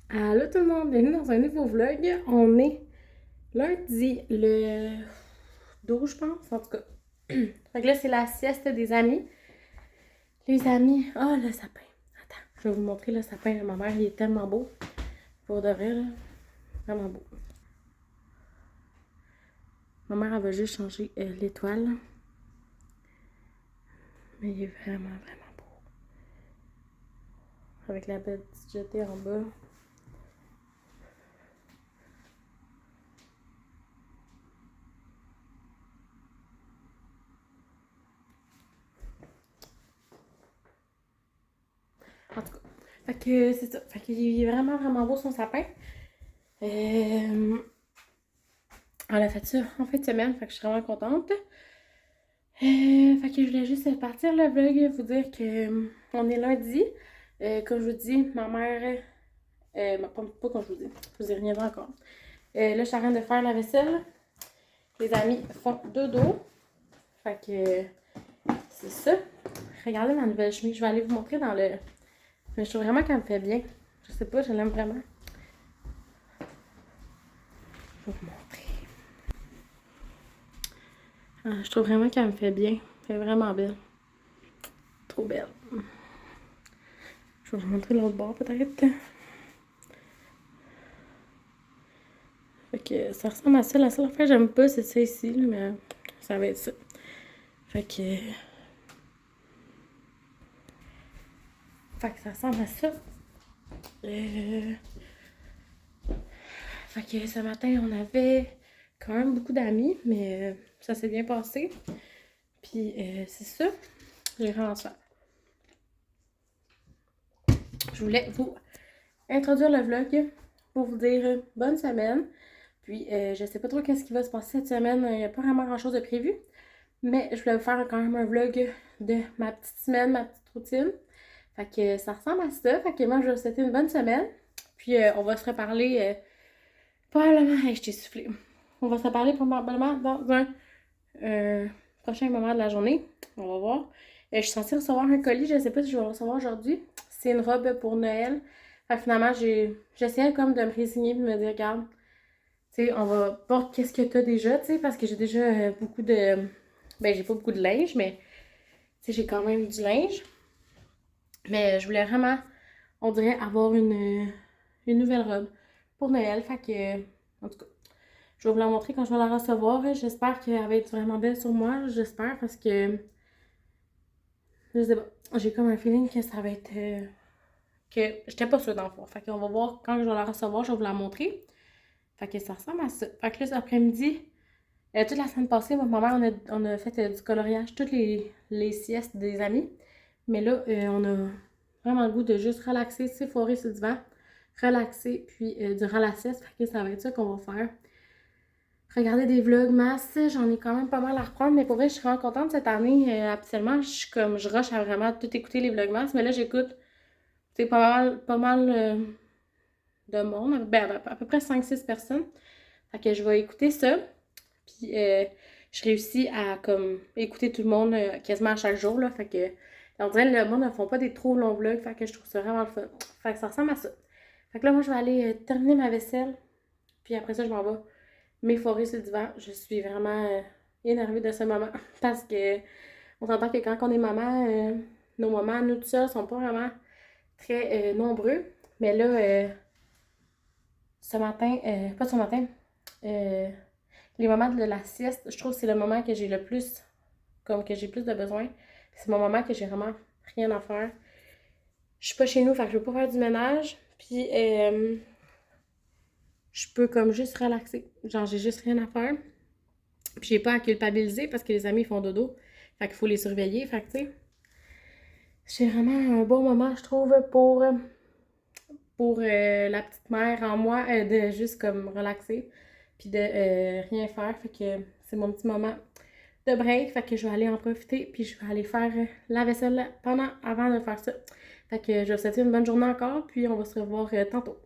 Allô tout le monde, bienvenue dans un nouveau vlog. On est lundi le 12, je pense, en tout cas. Fait que là, c'est la sieste des amis. Les amis, oh le sapin. Attends, je vais vous montrer le sapin de ma mère, il est tellement beau. Pour de vrai, là, vraiment beau. Ma mère, elle va juste changer l'étoile. Mais il est vraiment, vraiment beau. Avec la belle petite jetée en bas. En tout cas, fait que c'est ça. Fait qu'il est vraiment, vraiment beau son sapin. On a fait ça en fin de semaine, fait que je suis vraiment contente. Fait que je voulais juste partir le vlog, vous dire que on est lundi. Comme je vous dis, ma mère. Pas comme je vous dis, je vous ai rien dit encore. Là, je suis en train de faire la vaisselle. Les amis font dodo. Fait que c'est ça. Regardez ma nouvelle chemise. Je vais aller vous montrer dans le. Mais je trouve vraiment qu'elle me fait bien. Je sais pas, je l'aime vraiment. Je vais vous montrer. Je trouve vraiment qu'elle me fait bien. Elle est vraiment belle. Trop belle. Je vais vous montrer l'autre bord peut-être. Fait que ça ressemble à ça. La seule affaire que j'aime pas, c'est ça ici, là, mais ça va être ça. Fait que. Fait que ça ressemble à ça. Fait que ce matin, on avait quand même beaucoup d'amis, mais ça s'est bien passé. Puis c'est ça. J'ai vraiment ça. Je voulais vous introduire le vlog pour vous dire bonne semaine. Puis je sais pas trop qu'est-ce qui va se passer cette semaine. Il n'y a pas vraiment grand chose de prévu. Mais je voulais vous faire quand même un vlog de ma petite semaine, ma petite routine. Fait que ça ressemble à ça. Fait que moi, je vais vous souhaiter une bonne semaine. Puis on va se reparler probablement. Hey, je t'ai soufflé. On va se reparler probablement dans un prochain moment de la journée. On va voir. Je suis censée recevoir un colis. Je sais pas si je vais le recevoir aujourd'hui. C'est une robe pour Noël. Fait que finalement, j'essayais comme de me résigner et de me dire, regarde, tu sais, on va voir qu'est-ce que t'as déjà, tu sais, parce que j'ai déjà beaucoup de. Ben, j'ai pas beaucoup de linge, mais tu sais, j'ai quand même du linge. Mais je voulais vraiment, on dirait, avoir une nouvelle robe pour Noël. Fait que, en tout cas, je vais vous la montrer quand je vais la recevoir. J'espère qu'elle va être vraiment belle sur moi. J'espère parce que, je sais pas, j'ai comme un feeling que ça va être. Que j'étais pas sûre dans le fond. Fait qu'on va voir quand je vais la recevoir, je vais vous la montrer. Fait que ça ressemble à ça. Fait que là, cet après-midi, toute la semaine passée, moi, ma mère, on a fait du coloriage toutes les siestes des amis. Mais là, on a vraiment le goût de juste relaxer, s'effoirer sur le divan, relaxer, puis durant la sieste, fait que ça va être ça qu'on va faire. Regarder des vlogs masse, j'en ai quand même pas mal à reprendre, mais pour vrai, je suis vraiment contente cette année. Habituellement, je rush à vraiment tout écouter les vlogs masse, mais là, j'écoute, c'est pas mal de monde, ben, à peu près 5-6 personnes. Fait que je vais écouter ça. Puis je réussis à comme écouter tout le monde quasiment à chaque jour. Là, fait que on dirait que le monde ne font pas des trop longs vlogs. Fait que je trouve ça vraiment le fun. Fait que ça ressemble à ça. Fait que là, moi, je vais aller terminer ma vaisselle. Puis après ça, je m'en vais m'efforer sur le divan. Je suis vraiment énervée de ce moment. Parce que on s'entend que quand on est maman, nos mamans, nous tout seuls, sont pas vraiment très nombreux. Mais là, ce matin, pas ce matin, euh, les moments de la sieste, je trouve que c'est le moment que j'ai le plus, comme que j'ai plus de besoin. C'est mon moment que j'ai vraiment rien à faire. Je suis pas chez nous, fait que je veux pas faire du ménage. Puis, je peux comme juste relaxer. Genre, j'ai juste rien à faire. Puis, j'ai pas à culpabiliser parce que les amis font dodo. Fait qu'il faut les surveiller. Fait que, tu sais, c'est vraiment un bon moment, je trouve, pour la petite mère en moi, de juste comme relaxer. Puis de rien faire. Fait que c'est mon petit moment de break. Fait que je vais aller en profiter. Puis je vais aller faire la vaisselle avant de faire ça. Fait que je vous souhaite une bonne journée encore. Puis on va se revoir tantôt.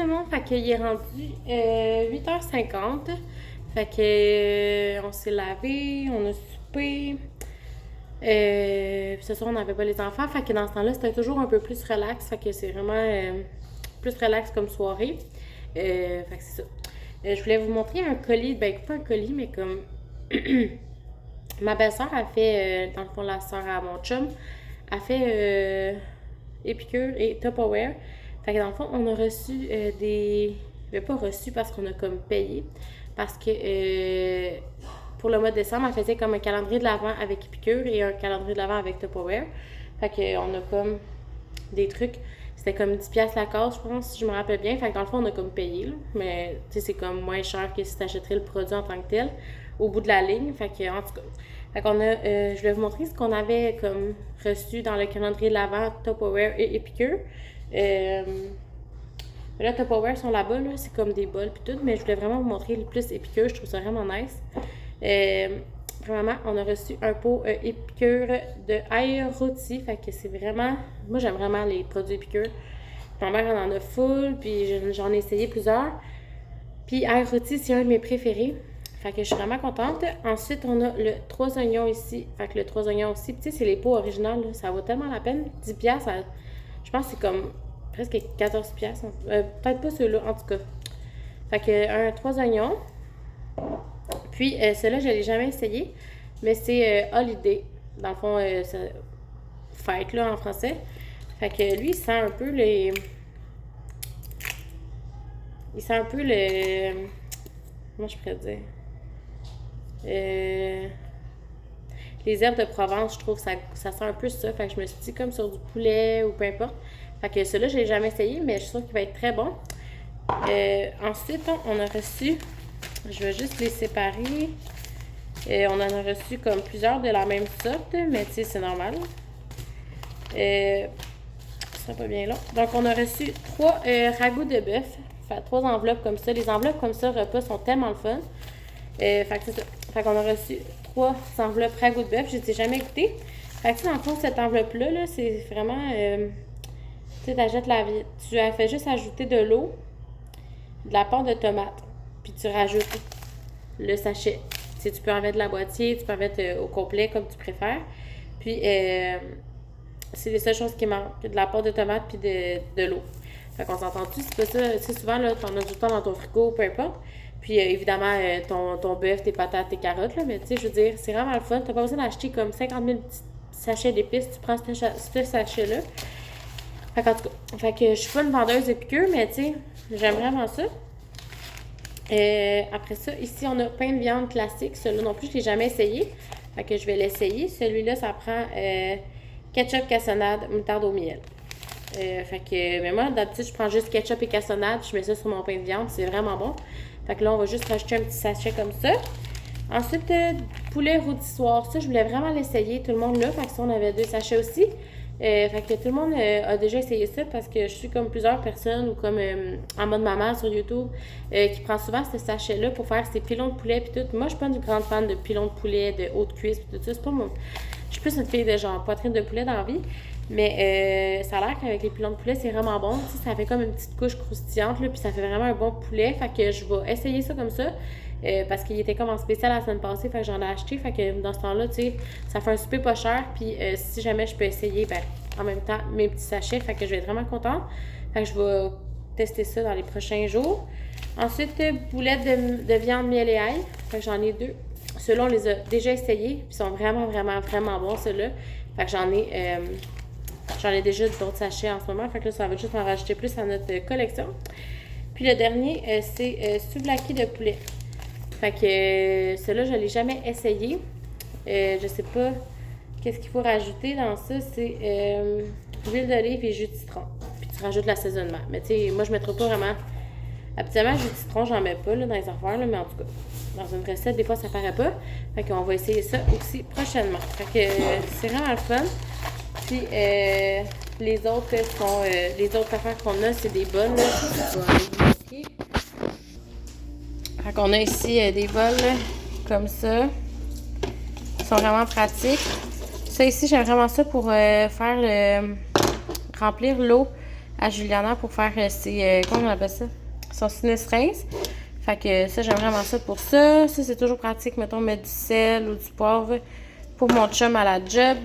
monde. Fait qu'il est rendu 8h50. Fait que on s'est lavé, on a soupé. Puis ce soir, on n'avait pas les enfants. Fait que dans ce temps-là, c'était toujours un peu plus relax. Fait que c'est vraiment plus relax comme soirée. Fait que c'est ça. Je voulais vous montrer un colis. Ben, pas un colis, mais comme... Ma belle-sœur a fait, dans le fond, la sœur à mon chum, a fait Épicure et Tupperware. Fait que dans le fond, on a reçu des... Mais pas reçu parce qu'on a comme payé. Parce que pour le mois de décembre, elle faisait comme un calendrier de l'Avent avec Épicure et un calendrier de l'Avent avec Tupperware. Fait qu'on a comme des trucs. C'était comme 10$ la case, je pense, si je me rappelle bien. Fait que dans le fond, on a comme payé, là. Mais, tu sais, c'est comme moins cher que si t'achèterais le produit en tant que tel, au bout de la ligne. Fait que, en tout cas, fait qu'on a, je vais vous montrer ce qu'on avait comme reçu dans le calendrier de l'Avent, Tupperware et Épicure. Là, Tupperware sont là-bas, là, c'est comme des bols pis tout, mais je voulais vraiment vous montrer le plus Épicure, je trouve ça vraiment nice. Premièrement, on a reçu un pot Épicure de ail rôti, fait que c'est vraiment... Moi, j'aime vraiment les produits Épicure. Ma mère en a full, puis j'en ai essayé plusieurs. Puis ail rôti, c'est un de mes préférés. Fait que je suis vraiment contente. Ensuite, on a le 3 oignons ici. Fait que le 3 oignons aussi, tu sais, c'est les pots originales, là, ça vaut tellement la peine. 10$, ça, je pense que c'est comme presque 14$. Peut-être pas ceux-là, en tout cas. Fait que 3 oignons. Puis, celui-là, je ne l'ai jamais essayé, mais c'est Holiday. Dans le fond, fête, là, en français. Fait que lui, il sent un peu les... Il sent un peu le... Comment je pourrais dire? Les herbes de Provence, je trouve que ça sent un peu ça. Fait que je me suis dit comme sur du poulet ou peu importe. Fait que celui-là, je l'ai jamais essayé, mais je suis sûre qu'il va être très bon. Ensuite, on a reçu... Je vais juste les séparer. On en a reçu comme plusieurs de la même sorte, mais tu sais, c'est normal. Ça sera pas bien long. Donc, on a reçu 3 ragoûts de bœuf. Fait 3 enveloppes comme ça. Les enveloppes comme ça, repas, sont tellement le fun. Fait que c'est ça. Fait qu'on a reçu 3 enveloppes ragoûts de bœuf. Je les ai jamais goûté. Fait que dans le fond, cette enveloppe-là, là, c'est vraiment... tu sais, tu as fait juste ajouter de l'eau, de la pâte de tomate. Puis tu rajoutes le sachet. Tu sais, tu peux en mettre de la boîtier, tu peux en mettre au complet comme tu préfères. Puis c'est les seules choses qui manquent, de la pâte de tomate puis de l'eau. Fait qu'on s'entend-tu, c'est pas ça. Tu sais, souvent, là, t'en as tout le temps dans ton frigo, peu importe. Puis évidemment, ton bœuf, tes patates, tes carottes, là. Mais tu sais, je veux dire, c'est vraiment le fun. T'as pas besoin d'acheter comme 50 000 petits sachets d'épices. Tu prends ce sachet-là. Fait qu'en tout cas, fait que je suis pas une vendeuse d'Épicure, mais tu sais, j'aime vraiment ça. Après ça, ici, on a pain de viande classique. Celui-là non plus, je ne l'ai jamais essayé. Fait que je vais l'essayer. Celui-là, ça prend ketchup, cassonade, moutarde au miel. Fait que, mais moi, d'habitude, je prends juste ketchup et cassonade. Je mets ça sur mon pain de viande. C'est vraiment bon. Fait que là, on va juste rajouter un petit sachet comme ça. Ensuite, poulet rôtissoir. Ça, je voulais vraiment l'essayer. Tout le monde là. Fait que ça, on avait 2 sachets aussi. Fait que tout le monde a déjà essayé ça parce que je suis comme plusieurs personnes ou comme en mode maman sur YouTube qui prend souvent ce sachet-là pour faire ses pilons de poulet puis tout. Moi, je suis pas une grande fan de pilons de poulet, de haute cuisse puis tout ça. C'est pas mon... Je suis plus une fille de genre poitrine de poulet dans la vie. Mais ça a l'air qu'avec les pilons de poulet, c'est vraiment bon. Tu sais, ça fait comme une petite couche croustillante là, puis ça fait vraiment un bon poulet. Fait que je vais essayer ça comme ça. Parce qu'il était comme en spécial la semaine passée, fait que j'en ai acheté. Fait que dans ce temps-là, tu sais, ça fait un souper pas cher. Puis si jamais je peux essayer, ben en même temps, mes petits sachets. Fait que je vais être vraiment contente. Fait que je vais tester ça dans les prochains jours. Ensuite, boulettes de viande, miel et ail. Fait que j'en ai 2. Ceux-là, on les a déjà essayés. Puis ils sont vraiment, vraiment, vraiment bons, ceux-là. Fait que j'en ai déjà d'autres sachets en ce moment. Fait que là, ça va juste en rajouter plus à notre collection. Puis le dernier, c'est souvlaki de poulet. Fait que celui-là, je ne l'ai jamais essayé. Je sais pas qu'est-ce qu'il faut rajouter dans ça. C'est huile d'olive et jus de citron. Puis tu rajoutes l'assaisonnement. Mais tu sais, moi, je ne mettrai pas vraiment... Habituellement, jus de citron, j'en mets pas là, dans les affaires. Là, mais en tout cas, dans une recette, des fois, ça paraît pas. Fait qu'on va essayer ça aussi prochainement. Fait que c'est vraiment le fun. Puis les autres sont... les autres affaires qu'on a, c'est des bols. Là. Je vais aller vous montrer. Fait qu'on a ici des bols là, comme ça. Ils sont vraiment pratiques. Ça ici, j'aime vraiment ça pour remplir l'eau à Juliana pour faire ses... comment on appelle ça? son sinus rince. Fait que ça, j'aime vraiment ça pour ça. Ça, c'est toujours pratique, mettons, mettre du sel ou du poivre pour mon chum à la job.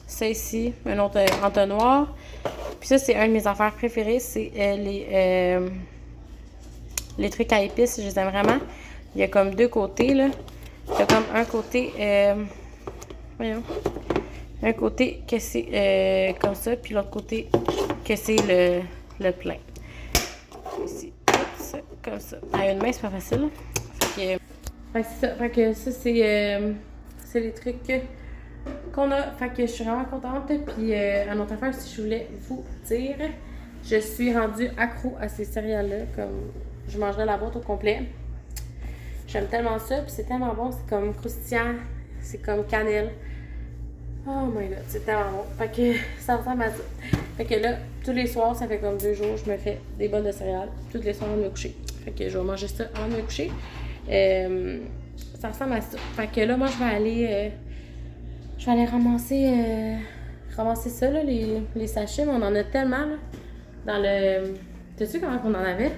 Ça ici, un autre entonnoir. Puis ça, c'est un de mes affaires préférées, c'est les trucs à épices, je les aime vraiment. Il y a comme deux côtés, là. Il y a comme un côté, voyons, un côté que c'est comme ça, puis l'autre côté que c'est le plein. Ici, ça, comme ça. À une main, c'est pas facile. Fait que ça, c'est les trucs qu'on a. Fait que je suis vraiment contente. Puis, une autre affaire, si je voulais vous dire, je suis rendue accro à ces céréales-là. Comme je mangerais la boîte au complet. J'aime tellement ça. Puis, c'est tellement bon. C'est comme croustillant. C'est comme cannelle. Oh my god, c'est tellement bon. Fait que ça ressemble à ça. Fait que là, tous les soirs, ça fait comme 2 jours, je me fais des bols de céréales. Tous les soirs avant de me coucher. Fait que je vais manger ça avant de me coucher. Ça ressemble à ça. Fait que là, moi, je vais aller ramasser ça, là, les sachets. Mais on en a tellement, là. Dans le... Sais-tu comment on en avait?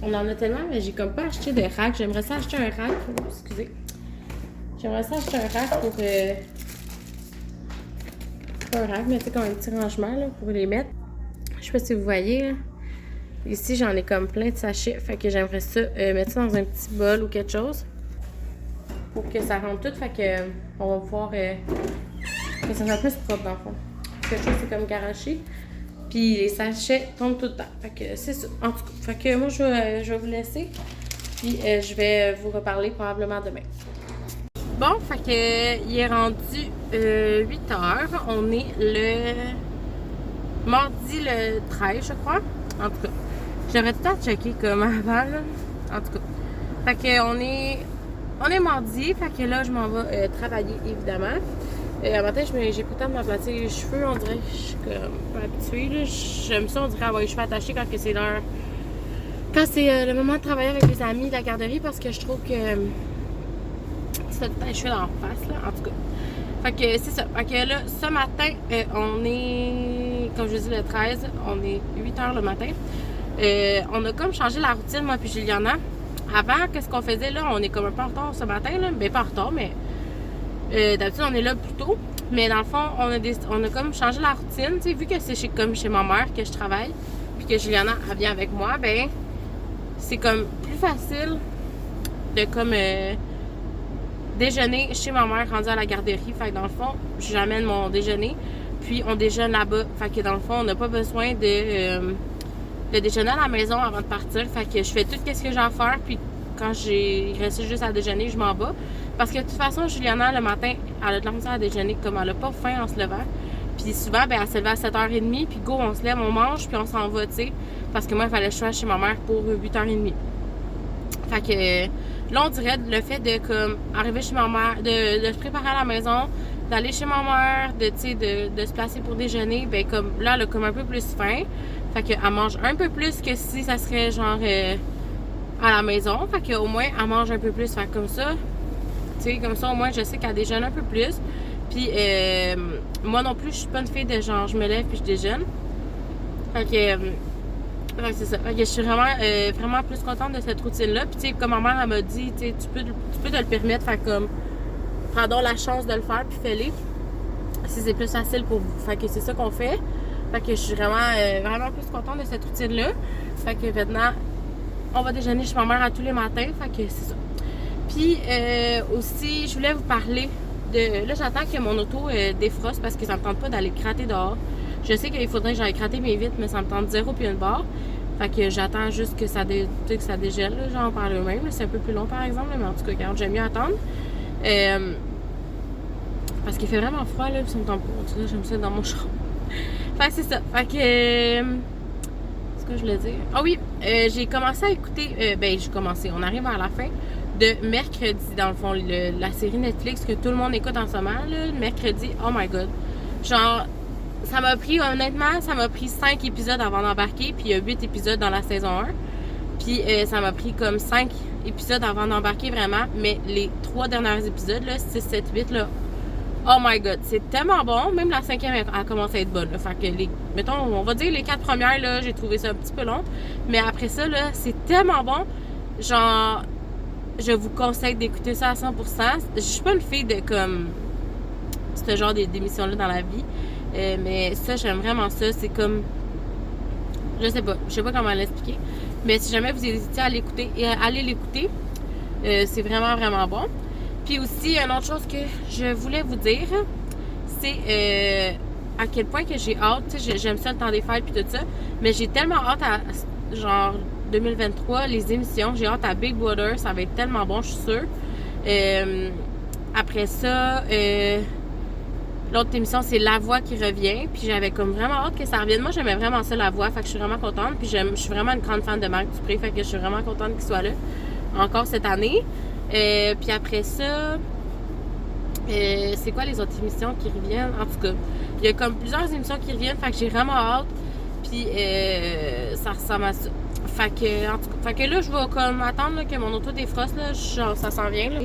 On en a tellement, mais j'ai comme pas acheté de rack. J'aimerais ça acheter un rack. Oh, excusez. J'aimerais ça acheter un rack pour... pas un rack, mais c'est comme un petit rangement, là, pour les mettre. Je sais pas si vous voyez, là. Ici, j'en ai comme plein de sachets. Fait que j'aimerais ça mettre ça dans un petit bol ou quelque chose. Pour que ça rentre tout. Fait que on va pouvoir... que ça soit plus propre, dans le fond. Quelque chose, c'est comme garoché. Puis les sachets tombent tout le temps. Fait que c'est ça. En tout cas, fait que moi, je vais vous laisser. Puis je vais vous reparler probablement demain. Bon, fait que il est rendu 8h. On est le mardi le 13, je crois. En tout cas, j'aurais tout le temps checké comme avant, là. En tout cas. Fait que on est mardi. Fait que là, je m'en vais travailler, évidemment. À matin, j'ai pris le temps de m'aplatir les cheveux. On dirait que je suis comme pas habituée, là. J'aime ça, on dirait avoir les cheveux attachés quand c'est l'heure. Quand c'est le moment de travailler avec les amis de la garderie, parce que je trouve que ça tout les cheveux en face, là, en tout cas. Fait que c'est ça. Fait que là, ce matin, on est, comme je dis, le 13, on est 8h le matin. On a comme changé la routine, moi puis Juliana. Avant, qu'est-ce qu'on faisait là? On est comme un peu en retard ce matin, là. Ben, pas en retard, mais d'habitude, on est là plus tôt. Mais dans le fond, on a comme changé la routine. Tu sais, vu que c'est comme chez ma mère que je travaille, puis que Juliana, elle vient avec moi, ben, c'est comme plus facile de comme déjeuner chez ma mère rendue à la garderie. Fait que dans le fond, j'amène mon déjeuner, puis on déjeune là-bas. Fait que dans le fond, on n'a pas besoin de déjeuner à la maison avant de partir. Fait que je fais tout ce que j'ai à faire, puis quand il reste juste à déjeuner, je m'en vais. Parce que de toute façon, Juliana, le matin, elle a de la misère à déjeuner, comme elle a pas faim en se levant. Puis souvent, ben, elle se levait à 7h30, puis go, on se lève, on mange, puis on s'en va, tu sais. Parce que moi, il fallait que je sois chez ma mère pour 8h30. Fait que là, on dirait le fait de comme arriver chez ma mère, de se préparer à la maison, d'aller chez ma mère, de se placer pour déjeuner, ben comme là, elle a comme un peu plus faim. Fait qu'elle mange un peu plus que si ça serait genre à la maison. Fait qu'au moins, elle mange un peu plus. Fait que comme ça, tu sais, comme ça, au moins, je sais qu'elle déjeune un peu plus. Puis moi non plus, je suis pas une fille de genre, je me lève puis je déjeune. Fait que c'est ça. Fait que je suis vraiment plus contente de cette routine-là. Puis tu sais, comme ma mère, elle m'a dit, tu sais, tu peux te le permettre. Fait comme, prends donc la chance de le faire puis fais-le. Si c'est plus facile pour vous. Fait que c'est ça qu'on fait. Fait que je suis vraiment plus contente de cette routine-là. Fait que maintenant, on va déjeuner chez ma mère à tous les matins. Fait que c'est ça. Puis aussi, je voulais vous parler de... Là, j'attends que mon auto défroste parce que ça me tente pas d'aller gratter dehors. Je sais qu'il faudrait que j'aille gratter mes vitres, mais ça me tente 0 puis une barre. Fait que j'attends juste que ça dégèle, là, genre par le même. C'est un peu plus long, par exemple, mais en tout cas, regarde, j'aime mieux attendre. Parce qu'il fait vraiment froid, là, puis ça me tente pas. En tout cas, j'aime ça dans mon chambre. Fait que c'est ça. Fait que... ce que je voulais dire? Ah oui, j'ai commencé à écouter... j'ai commencé. On arrive à la fin de Mercredi, dans le fond, la série Netflix que tout le monde écoute en ce moment, là, Mercredi. Oh my god. Genre, ça m'a pris, honnêtement, 5 épisodes avant d'embarquer, puis il y a 8 épisodes dans la saison 1. Puis ça m'a pris comme 5 épisodes avant d'embarquer vraiment, mais les 3 derniers épisodes, là, 6, 7, 8, là, Oh my god, c'est tellement bon. Même la 5e, elle commence à être bonne. Là. Fait que mettons, on va dire les 4 premières, là, j'ai trouvé ça un petit peu long. Mais après ça, là, c'est tellement bon. Genre, je vous conseille d'écouter ça à 100%. Je suis pas une fille de comme ce genre d'émissions-là dans la vie. Mais ça, j'aime vraiment ça. C'est comme, je sais pas comment l'expliquer. Mais si jamais vous hésitez à l'écouter, allez l'écouter. C'est vraiment, vraiment bon. Puis aussi, une autre chose que je voulais vous dire, c'est à quel point que j'ai hâte, tu sais, j'aime ça le temps des fêtes puis tout ça, mais j'ai tellement hâte à, genre, 2023, les émissions, j'ai hâte à Big Brother, ça va être tellement bon, je suis sûre. Après ça, l'autre émission, c'est La Voix qui revient, puis j'avais comme vraiment hâte que ça revienne. Moi, j'aimais vraiment ça, La Voix, fait que je suis vraiment contente, puis je suis vraiment une grande fan de Marc Dupré, fait que je suis vraiment contente qu'il soit là, encore cette année. Puis après ça, c'est quoi les autres émissions qui reviennent? En tout cas, il y a comme plusieurs émissions qui reviennent, fait que j'ai vraiment hâte. Puis ça ressemble à ça. Fait que, en tout cas, fait que là, je vais comme attendre là, que mon auto défroste, là, genre, ça s'en vient, là.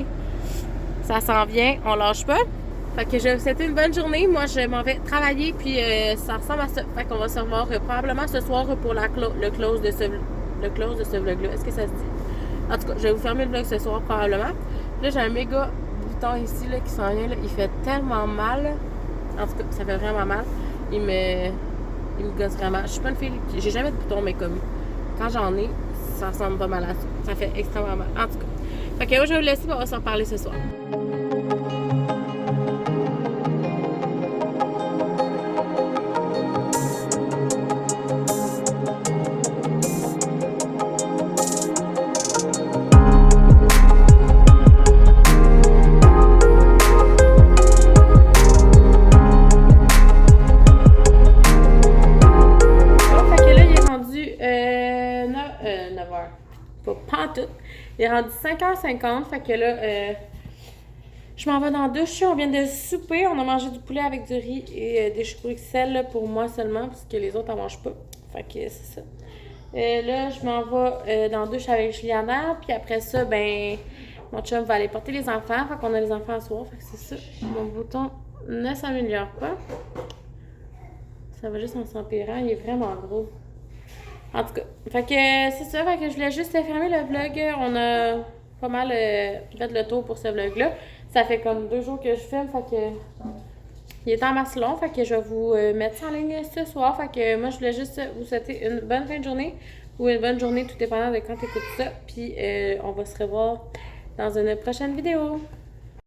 Ça s'en vient, on lâche pas. Fait que je vous souhaite une bonne journée. Moi, je m'en vais travailler, puis ça ressemble à ça. Fait qu'on va se revoir probablement ce soir pour le close de ce vlog-là. Est-ce que ça se dit? En tout cas, je vais vous fermer le vlog ce soir probablement. Là, j'ai un méga bouton ici là, qui s'en vient. Là. Il fait tellement mal. En tout cas, ça fait vraiment mal. Il me gosse vraiment. Je suis pas une fille. J'ai jamais de bouton, mais comme quand j'en ai, ça ressemble pas mal à ça. Ça fait extrêmement mal. En tout cas. Fait que moi, je vais vous laisser. On va s'en reparler ce soir. Pas tout. Il est rendu 5h50, fait que là, je m'en vais dans la douche. On vient de souper. On a mangé du poulet avec du riz et des choux Bruxelles pour moi seulement, parce que les autres en mangent pas. Fait que c'est ça. Là, je m'en vais dans la douche avec Juliana. Puis après ça, ben, mon chum va aller porter les enfants. Fait qu'on a les enfants à soir. Fait que c'est ça. Mon bouton ne s'améliore pas. Ça va juste en s'empirant. Il est vraiment gros. En tout cas, fait que c'est ça, fait que je voulais juste fermer le vlog. On a pas mal fait le tour pour ce vlog-là. Ça fait comme 2 jours que je filme, fait que il est en masse long, fait que je vais vous mettre ça en ligne ce soir. Fait que moi, je voulais juste vous souhaiter une bonne fin de journée ou une bonne journée, tout dépendant de quand tu écoutes ça. Puis on va se revoir dans une prochaine vidéo.